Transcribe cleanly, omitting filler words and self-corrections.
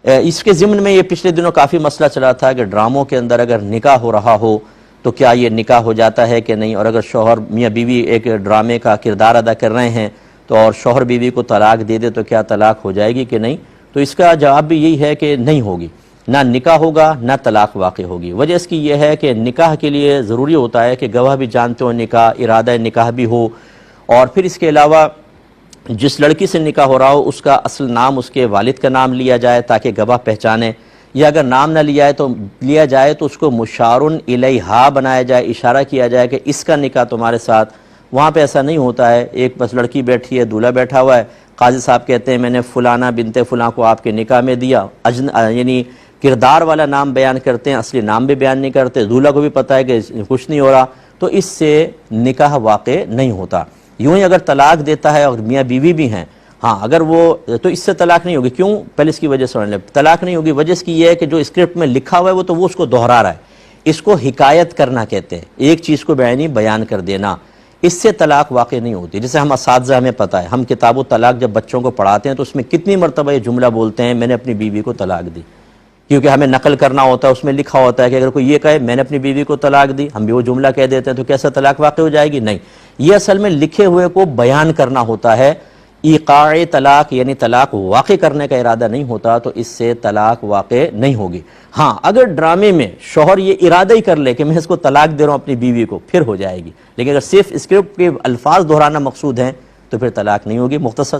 اس کے ضمن میں یہ پچھلے دنوں کافی مسئلہ چلا تھا کہ ڈراموں کے اندر اگر نکاح ہو رہا ہو تو کیا یہ نکاح ہو جاتا ہے کہ نہیں، اور اگر شوہر میاں بیوی ایک ڈرامے کا کردار ادا کر رہے ہیں تو اور شوہر بیوی کو طلاق دے دے تو کیا طلاق ہو جائے گی کہ نہیں؟ تو اس کا جواب بھی یہی ہے کہ نہیں ہوگی، نہ نکاح ہوگا نہ طلاق واقع ہوگی۔ وجہ اس کی یہ ہے کہ نکاح کے لیے ضروری ہوتا ہے کہ گواہ بھی جانتے ہو نکاح، ارادہ نکاح بھی ہو، اور پھر اس کے علاوہ جس لڑکی سے نکاح ہو رہا ہو اس کا اصل نام اس کے والد کا نام لیا جائے تاکہ گواہ پہچانے، یا اگر نام نہ لیا جائے تو اس کو مشار الیہا بنایا جائے، اشارہ کیا جائے کہ اس کا نکاح تمہارے ساتھ۔ وہاں پہ ایسا نہیں ہوتا ہے، ایک بس لڑکی بیٹھی ہے، دولہا بیٹھا ہوا ہے، قاضی صاحب کہتے ہیں میں نے فلانہ بنت فلاں کو آپ کے نکاح میں دیا، یعنی کردار والا نام بیان کرتے ہیں، اصلی نام بھی بیان نہیں کرتے، دولہا کو بھی پتہ ہے کہ کچھ نہیں ہو رہا، تو اس سے نکاح واقع نہیں ہوتا۔ یوں ہی اگر طلاق دیتا ہے اور میاں بیوی بھی ہیں، ہاں اگر وہ تو اس سے طلاق نہیں ہوگی۔ کیوں؟ پہلے اس کی وجہ سمجھ لیں، طلاق نہیں ہوگی۔ وجہ اس کی یہ ہے کہ جو اسکرپٹ میں لکھا ہوا ہے وہ اس کو دہرا رہا ہے، اس کو حکایت کرنا کہتے ہیں، ایک چیز کو بیان کر دینا، اس سے طلاق واقع نہیں ہوتی۔ جیسے ہم اساتذہ، ہمیں پتہ ہے، ہم کتاب و طلاق جب بچوں کو پڑھاتے ہیں تو اس میں کتنی مرتبہ یہ جملہ بولتے ہیں میں نے اپنی بیوی کو طلاق دی، کیونکہ ہمیں نقل کرنا ہوتا ہے، اس میں لکھا ہوتا ہے کہ اگر کوئی یہ کہے میں نے اپنی بیوی کو طلاق دی، ہم بھی وہ جملہ کہہ دیتے ہیں تو کیسا طلاق واقع ہو جائے گی؟ نہیں، یہ اصل میں لکھے ہوئے کو بیان کرنا ہوتا ہے۔ ایقاع طلاق یعنی طلاق واقع کرنے کا ارادہ نہیں ہوتا تو اس سے طلاق واقع نہیں ہوگی۔ ہاں اگر ڈرامے میں شوہر یہ ارادہ ہی کر لے کہ میں اس کو طلاق دے رہا ہوں اپنی بیوی کو، پھر ہو جائے گی، لیکن اگر صرف اسکرپٹ کے الفاظ دہرانا مقصود ہیں تو پھر طلاق نہیں ہوگی۔ مختصر